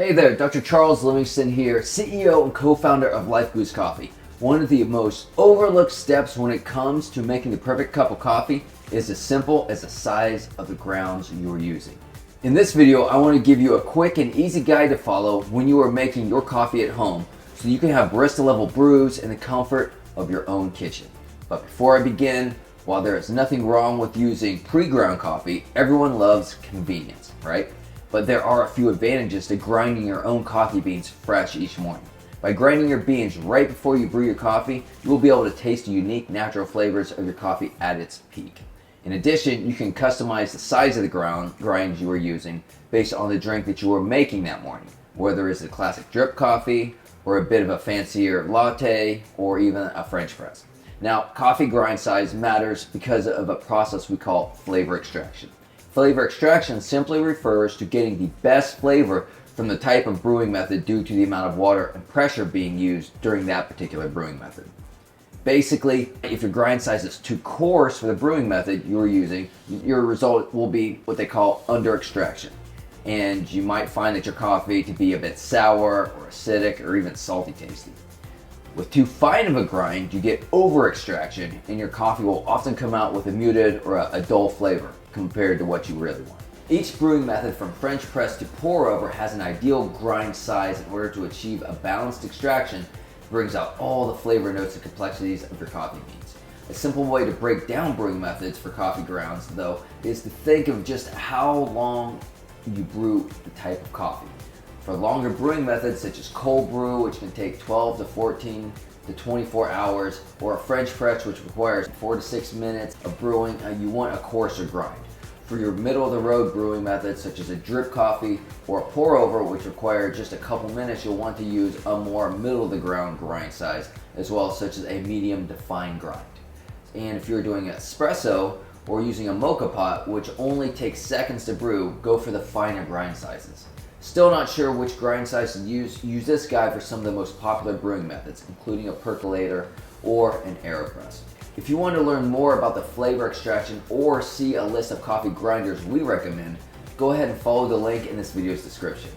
Hey there, Dr. Charles Livingston here, CEO and co-founder of LifeBoost Coffee. One of the most overlooked steps when it comes to making the perfect cup of coffee is as simple as the size of the grounds you're using. In this video, I want to give you a quick and easy guide to follow when you are making your coffee at home so you can have barista level brews in the comfort of your own kitchen. But before I begin, while there is nothing wrong with using pre-ground coffee, everyone loves convenience, right? But there are a few advantages to grinding your own coffee beans fresh each morning. By grinding your beans right before you brew your coffee, you will be able to taste the unique natural flavors of your coffee at its peak. In addition, you can customize the size of the grinds you are using based on the drink that you are making that morning, whether it's a classic drip coffee or a bit of a fancier latte or even a French press. Now, coffee grind size matters because of a process we call flavor extraction. Flavor extraction simply refers to getting the best flavor from the type of brewing method due to the amount of water and pressure being used during that particular brewing method. Basically, if your grind size is too coarse for the brewing method you are using, your result will be what they call under extraction. And you might find that your coffee to be a bit sour or acidic or even salty tasting. With too fine of a grind, you get over extraction and your coffee will often come out with a muted or a dull flavor compared to what you really want. Each brewing method from French press to pour over has an ideal grind size in order to achieve a balanced extraction that brings out all the flavor notes and complexities of your coffee beans. A simple way to break down brewing methods for coffee grounds, though, is to think of just how long you brew the type of coffee. For longer brewing methods such as cold brew, which can take 12 to 14 to 24 hours, or a French press, which requires 4 to 6 minutes of brewing, you want a coarser grind. For your middle of the road brewing methods such as a drip coffee or a pour over, which require just a couple minutes, you'll want to use a more middle of the ground grind size, as well as such as a medium to fine grind. And if you're doing espresso or using a mocha pot, which only takes seconds to brew, go for the finer grind sizes. Still not sure which grind size to use? Use this guide for some of the most popular brewing methods, including a percolator or an AeroPress. If you want to learn more about the flavor extraction or see a list of coffee grinders we recommend, go ahead and follow the link in this video's description.